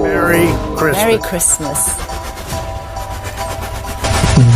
Merry Christmas.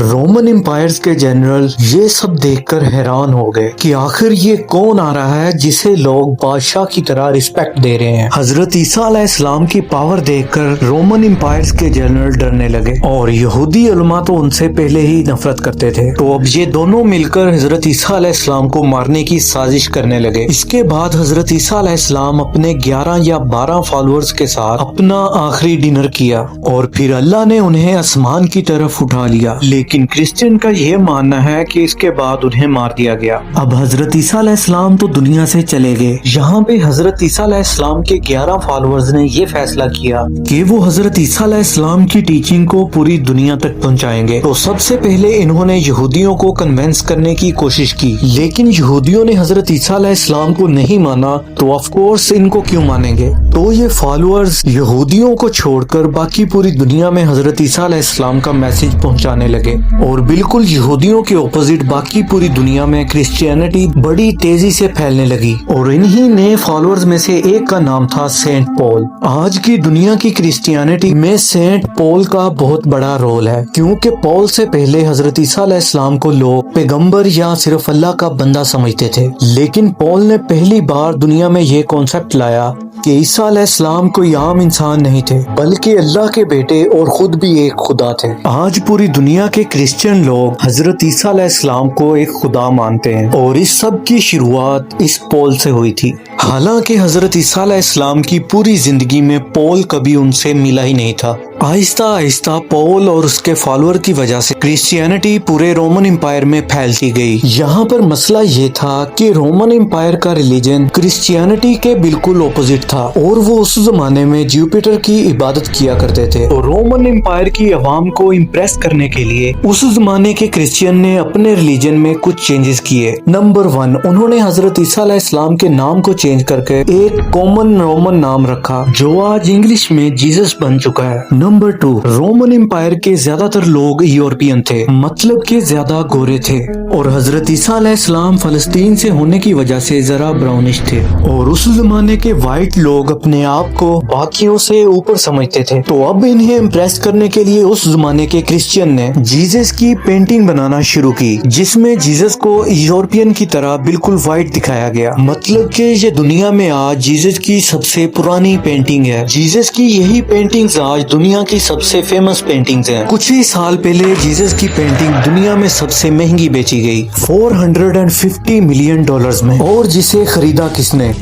Roman umpires کے general یہ سب دیکھ کر حیران ہو گئے کہ آخر یہ کون آ رہا ہے جسے لوگ بادشاہ کی طرح رسپیکٹ دے رہے ہیں۔ حضرت عیسیٰ علیہ السلام کی پاور دیکھ کر رومن امپائرز کے جنرل ڈرنے لگے اور یہودی علماء تو ان سے پہلے ہی نفرت کرتے تھے، تو اب یہ دونوں مل کر حضرت عیسیٰ علیہ السلام کو مارنے کی سازش کرنے لگے۔ اس کے بعد حضرت عیسیٰ علیہ السلام اپنے 11 یا 12 فالوورز کے ساتھ اپنا آخری ڈنر کیا اور پھر اللہ نے انہیں آسمان کی طرف اٹھا لیا، لیکن کرسچن کا یہ ماننا ہے کہ اس کے بعد انہیں مار دیا گیا۔ اب حضرت عیسیٰ علیہ السلام تو دنیا سے چلے گئے، یہاں پہ حضرت عیسیٰ علیہ السلام کے 11 فالوورز نے یہ فیصلہ کیا کہ وہ حضرت عیسیٰ علیہ السلام کی ٹیچنگ کو پوری دنیا تک پہنچائیں گے۔ تو سب سے پہلے انہوں نے یہودیوں کو کنونس کرنے کی کوشش کی، لیکن یہودیوں نے حضرت عیسیٰ علیہ السلام کو نہیں مانا، تو آف کورس ان کو کیوں مانیں گے؟ تو یہ فالوورز یہودیوں کو چھوڑ کر باقی پوری دنیا میں حضرت عیسیٰ علیہ السلام کا میسج پہنچانے لگے، اور بالکل یہودیوں کے اپوزٹ باقی پوری دنیا میں کرسچینٹی بڑی تیزی سے پھیلنے لگی، اور انہی نئے فالوورز میں سے ایک کا نام تھا سینٹ پول۔ آج کی دنیا کی کرسچینٹی میں سینٹ پول کا بہت بڑا رول ہے، کیونکہ پول سے پہلے حضرت عیسیٰ علیہ السلام کو لوگ پیغمبر یا صرف اللہ کا بندہ سمجھتے تھے، لیکن پول نے پہلی بار دنیا میں یہ کانسیپٹ لایا کہ عیسیٰ علیہ السلام کوئی عام انسان نہیں تھے، بلکہ اللہ کے بیٹے اور خود بھی ایک خدا تھے۔ آج پوری دنیا کے کرسچن لوگ حضرت عیسیٰ علیہ السلام کو ایک خدا مانتے ہیں، اور اس سب کی شروعات اس پول سے ہوئی تھی۔ حالانکہ حضرت عیسیٰ علیہ السلام کی پوری زندگی میں پول کبھی ان سے ملا ہی نہیں تھا۔ آہستہ آہستہ پول اور اس کے فالوور کی وجہ سے کرسچینٹی پورے رومن امپائر میں پھیلتی گئی۔ یہاں پر مسئلہ یہ تھا کہ رومن امپائر کا ریلیجن کرسچینٹی کے بالکل اپوزٹ تھا، اور وہ اس زمانے میں جوپیٹر کی عبادت کیا کرتے تھے۔ تو رومن امپائر کی عوام کو امپریس کرنے کے لیے اس زمانے کے کرسچین نے اپنے ریلیجن میں کچھ چینجز کیے۔ نمبر 1، انہوں نے حضرت عیسیٰ علیہ السلام کے نام کو چینج کر کے ایک کامن رومن نام رکھا، جو آج انگلش میں جیزس بن چکا ہے۔ نمبر 2، رومن امپائر کے زیادہ تر لوگ یورپین تھے، مطلب کہ زیادہ گورے تھے، اور حضرت عیسیٰ علیہ السلام فلسطین سے ہونے کی وجہ سے ذرا براؤنش تھے، اور اس زمانے کے وائٹ لوگ اپنے آپ کو باقیوں سے اوپر سمجھتے تھے۔ تو اب انہیں امپریس کرنے کے لیے اس زمانے کے کرسچین نے جیزس کی پینٹنگ بنانا شروع کی، جس میں جیزس کو یورپین کی طرح بالکل وائٹ دکھایا گیا، مطلب کہ یہ دنیا میں آج جیزس کی سب سے پرانی پینٹنگ ہے۔ جیزس کی یہی پینٹنگز آج دنیا کی سب سے فیمس پینٹنگز ہیں۔ کچھ ہی سال پہلے جیزس کی پینٹنگ دنیا میں سب سے مہنگی بیچی گئی، $450 ملین میں، اور جسے خریدا کس نے؟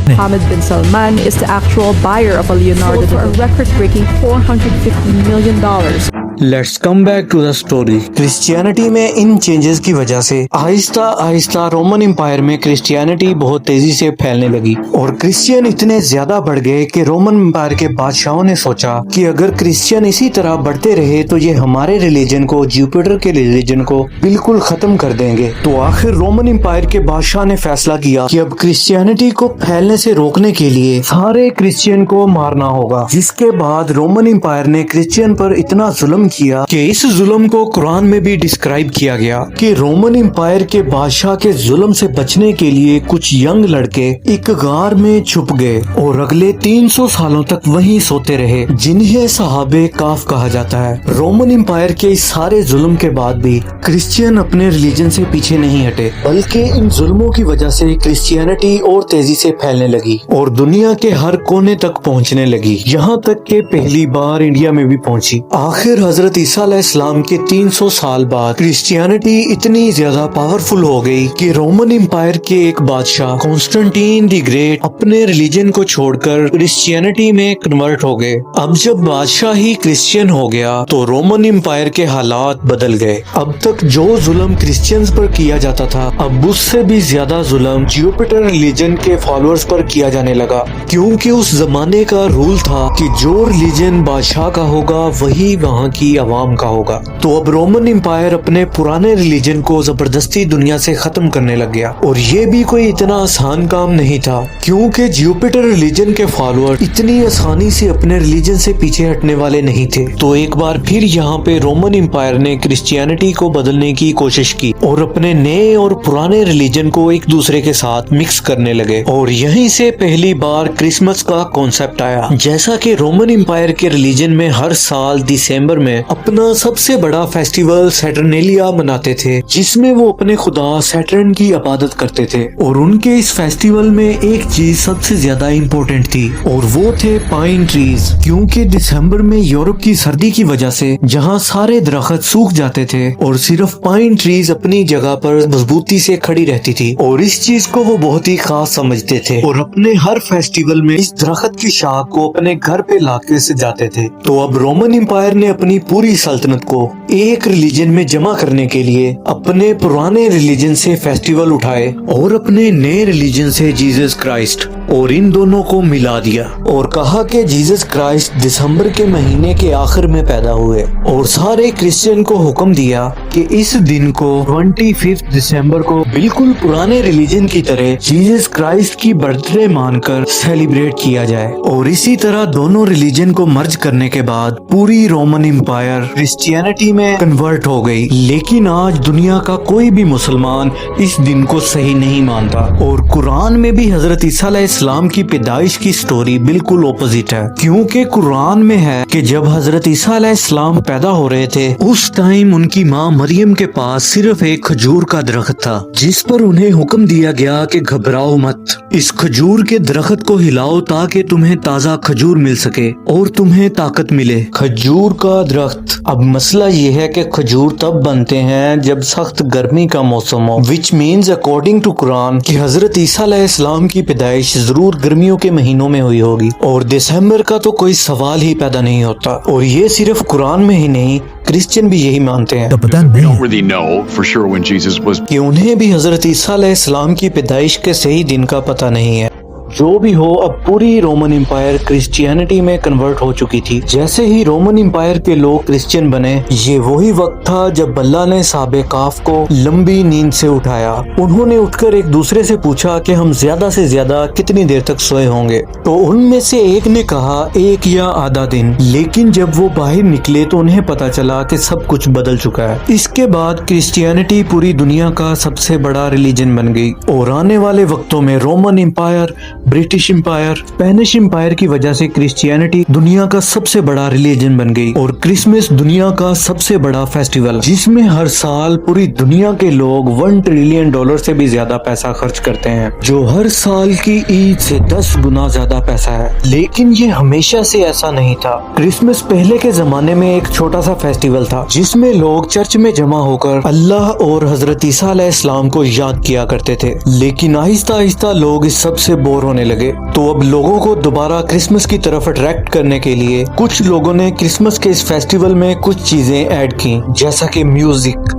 Mohammed bin Salman is the actual buyer of a Leonardo for a record-breaking $450 million. Let's come back to the story. Christianity میں ان چینجز کی وجہ سے آہستہ آہستہ رومن امپائر میں کرسچینٹی بہت تیزی سے پھیلنے لگی، اور کرسچین اتنے زیادہ بڑھ گئے کہ رومن امپائر کے بادشاہوں نے سوچا کہ اگر کرسچین اسی طرح بڑھتے رہے تو یہ ہمارے ریلیجن کو، جوپیٹر کے ریلیجن کو بالکل ختم کر دیں گے۔ تو آخر رومن امپائر کے بادشاہ نے فیصلہ کیا کہ اب کرسچینٹی کو پھیلنے سے روکنے کے لیے سارے کرسچین کو مارنا ہوگا، جس کے بعد رومن امپائر نے کرسچین پر اتنا ظلم کیا کہ اس ظلم کو قرآن میں بھی ڈسکرائب کیا گیا کہ رومن امپائر کے بادشاہ کے ظلم سے بچنے کے لیے کچھ ینگ لڑکے ایک غار میں چھپ گئے اور اگلے 300 سالوں تک وہیں سوتے رہے، جنہیں صحابہ کاف کہا جاتا ہے۔ رومن امپائر کے اس سارے ظلم کے بعد بھی کرسچین اپنے ریلیجن سے پیچھے نہیں ہٹے، بلکہ ان ظلموں کی وجہ سے کرسچینٹی اور تیزی سے پھیلنے لگی اور دنیا کے ہر کونے تک پہنچنے لگی، یہاں تک کہ پہلی بار انڈیا میں بھی پہنچی۔ آخر حضرت عیسیٰ علیہ السلام کے 300 سال بعد کرسچینٹی اتنی زیادہ پاورفل ہو گئی کہ رومن امپائر کے ایک بادشاہ کانسٹنٹین دی گریٹ اپنے ریلیجن کو چھوڑ کر کرسچینٹی میں کنورٹ ہو گئے۔ اب جب بادشاہ ہی کرسچین ہو گیا تو رومن امپائر کے حالات بدل گئے۔ اب تک جو ظلم کرسچینز پر کیا جاتا تھا، اب اس سے بھی زیادہ ظلم جوپیٹر ریلیجن کے فالوورز پر کیا جانے لگا، کیونکہ اس زمانے کا رول تھا کہ جو ریلیجن بادشاہ کا ہوگا وہی وہاں کی عوام کا ہوگا۔ تو اب رومن امپائر اپنے پرانے ریلیجن کو زبردستی دنیا سے ختم کرنے لگ گیا، اور یہ بھی کوئی اتنا آسان کام نہیں تھا، کیونکہ جوپیٹر ریلیجن کے فالوور اتنی آسانی سے اپنے ریلیجن سے پیچھے ہٹنے والے نہیں تھے۔ تو ایک بار پھر یہاں پہ رومن امپائر نے کرسچینٹی کو بدلنے کی کوشش کی اور اپنے نئے اور پرانے ریلیجن کو ایک دوسرے کے ساتھ مکس کرنے لگے، اور یہیں سے پہلی بار کرسمس کا کانسیپٹ آیا۔ جیسا کہ رومن امپائر کے ریلیجن میں ہر سال دسمبر میں میں اپنا سب سے بڑا فیسٹیول سیٹرنیلیا مناتے تھے، جس میں وہ اپنے خدا سیٹرن کی عبادت کرتے تھے، اور ان کے اس فیسٹیول میں ایک چیز سب سے زیادہ امپورٹنٹ تھی، اور وہ تھے پائن ٹریز، کیونکہ دسمبر میں یورپ کی سردی کی وجہ سے جہاں سارے درخت سوکھ جاتے تھے اور صرف پائن ٹریز اپنی جگہ پر مضبوطی سے کھڑی رہتی تھی، اور اس چیز کو وہ بہت ہی خاص سمجھتے تھے، اور اپنے ہر فیسٹیول میں اس درخت کی شاخ کو اپنے گھر پہ لا کے سجاتے تھے۔ تو اب رومن امپائر نے اپنی پوری سلطنت کو ایک ریلیجن میں جمع کرنے کے لیے اپنے پرانے ریلیجن سے فیسٹیول اٹھائے اور اپنے نئے ریلیجن سے جیزس کرائسٹ، اور ان دونوں کو ملا دیا اور کہا کہ جیزس کرائسٹ دسمبر کے مہینے کے آخر میں پیدا ہوئے، اور سارے کرسچن کو حکم دیا کہ اس دن کو 25 دسمبر کو بالکل پرانے ریلیجن کی طرح جیزس کرائسٹ کی برتھ ڈے مان کر سیلیبریٹ کیا جائے، اور اسی طرح دونوں ریلیجن کو مرج کرنے کے بعد پوری رومن امپائر کرسچینٹی میں کنورٹ ہو گئی۔ لیکن آج دنیا کا کوئی بھی مسلمان اس دن کو صحیح نہیں مانتا، اور قرآن میں بھی حضرت عیسیٰ علیہ السلام کی پیدائش کی سٹوری بالکل اپوزٹ ہے، کیونکہ قرآن میں ہے کہ جب حضرت عیسیٰ علیہ السلام پیدا ہو رہے تھے اس ٹائم ان کی ماں مریم کے پاس صرف ایک کھجور کا درخت تھا، جس پر انہیں حکم دیا گیا کہ گھبراؤ مت، اس کھجور کے درخت کو ہلاؤ تاکہ تمہیں تازہ کھجور مل سکے اور تمہیں طاقت ملے۔ کھجور کا درخت، اب مسئلہ یہ ہے کہ کھجور تب بنتے ہیں جب سخت گرمی کا موسم ہو، which means according to قرآن کہ حضرت عیسیٰ علیہ السلام کی پیدائش ضرور گرمیوں کے مہینوں میں ہوئی ہوگی، اور دسمبر کا تو کوئی سوال ہی پیدا نہیں ہوتا، اور یہ صرف قرآن میں ہی نہیں کرسچن بھی یہی مانتے ہیں We don't really know for sure when Jesus was کہ انہیں بھی حضرت عیسیٰ علیہ السلام کی پیدائش کے صحیح دن کا پتہ نہیں ہے۔ جو بھی ہو، اب پوری رومن امپائر کرسچینٹی میں کنورٹ ہو چکی تھی۔ جیسے ہی رومن امپائر کے لوگ کرسچن بنے، یہ وہی وقت تھا جب اللہ نے صحابہ کاف کو لمبی نیند سے اٹھایا۔ انہوں نے اٹھ کر ایک دوسرے سے پوچھا کہ ہم زیادہ سے زیادہ کتنی دیر تک سوئے ہوں گے، تو ان میں سے ایک نے کہا 1 یا آدھا دن، لیکن جب وہ باہر نکلے تو انہیں پتا چلا کہ سب کچھ بدل چکا ہے۔ اس کے بعد کرسچینٹی پوری دنیا کا سب سے بڑا ریلیجن بن گئی، اور آنے والے وقتوں میں Roman empire, British empire, Spanish empire کی وجہ سے کرسچینٹی دنیا کا سب سے بڑا ریلیجن بن گئی، اور کرسمس دنیا کا سب سے بڑا فیسٹیول، جس میں ہر سال پوری دنیا کے لوگ $1 ٹریلین سے بھی زیادہ پیسہ خرچ کرتے ہیں، جو ہر سال کی عید سے 10 گنا زیادہ پیسہ ہے۔ لیکن یہ ہمیشہ سے ایسا نہیں تھا۔ کرسمس پہلے کے زمانے میں ایک چھوٹا سا فیسٹیول تھا، جس میں لوگ چرچ میں جمع ہو کر اللہ اور حضرت عیسیٰ علیہ السلام کو یاد کیا کرتے تھے، لیکن آہستہ آہستہ لوگ اس سب سے بور ہونے لگے۔ تو اب لوگوں کو دوبارہ کرسمس کی طرف اٹریکٹ کرنے کے لیے کچھ لوگوں نے کرسمس کے اس فیسٹیول میں کچھ چیزیں ایڈ کی، جیسا کہ میوزک،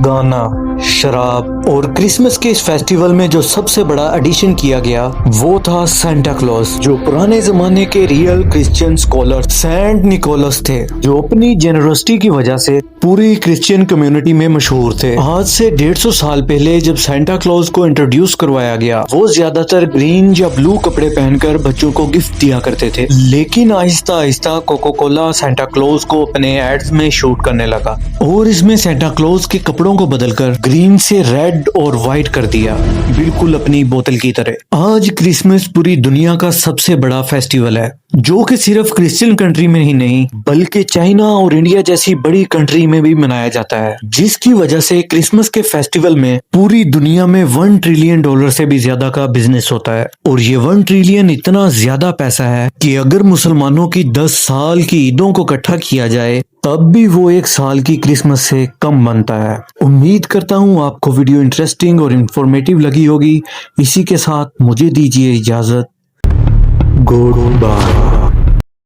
گانا، شراب، اور کرسمس کے اس فیسٹیول میں جو سب سے بڑا ایڈیشن کیا گیا وہ تھا سینٹا کلوز، جو پرانے زمانے کے real Christian secular saint Nicholas تھے، جو اپنی جنرosity کی وجہ سے پوری کرسچین کمیونٹی میں مشہور تھے۔ آج سے 150 سال پہلے جب سینٹا کلوز کو انٹروڈیوس کروایا گیا، وہ زیادہ تر گرین یا بلو کپڑے پہن کر بچوں کو گفٹ دیا کرتے تھے، لیکن آہستہ آہستہ کوکا کولا سینٹا کلوز کو اپنے ایڈز میں شوٹ کرنے لگا، اور اس میں سینٹا کلوز کے کپڑوں کو بدل کر گرین سے ریڈ اور وائٹ کر دیا، بالکل اپنی بوتل کی طرح۔ آج کرسمس پوری دنیا کا سب سے بڑا فیسٹیول ہے، جو کہ صرف کرسچن کنٹری میں ہی نہیں بلکہ چائنا اور انڈیا جیسی بڑی کنٹری میں بھی منایا جاتا ہے، جس کی وجہ سے کرسمس کے فیسٹیول میں پوری دنیا میں $1 ٹریلین سے بھی زیادہ کا بزنس ہوتا ہے، اور یہ 1 ٹریلین اتنا زیادہ پیسہ ہے کہ اگر مسلمانوں کی 10 سال کی عیدوں کو اکٹھا کیا جائے تب بھی وہ 1 سال کی کرسمس سے کم بنتا ہے۔ امید کرتا ہوں آپ کو ویڈیو انٹرسٹنگ اور انفارمیٹیو لگی ہوگی۔ اسی کے ساتھ مجھے دیجیے اجازت، گڈ بائے۔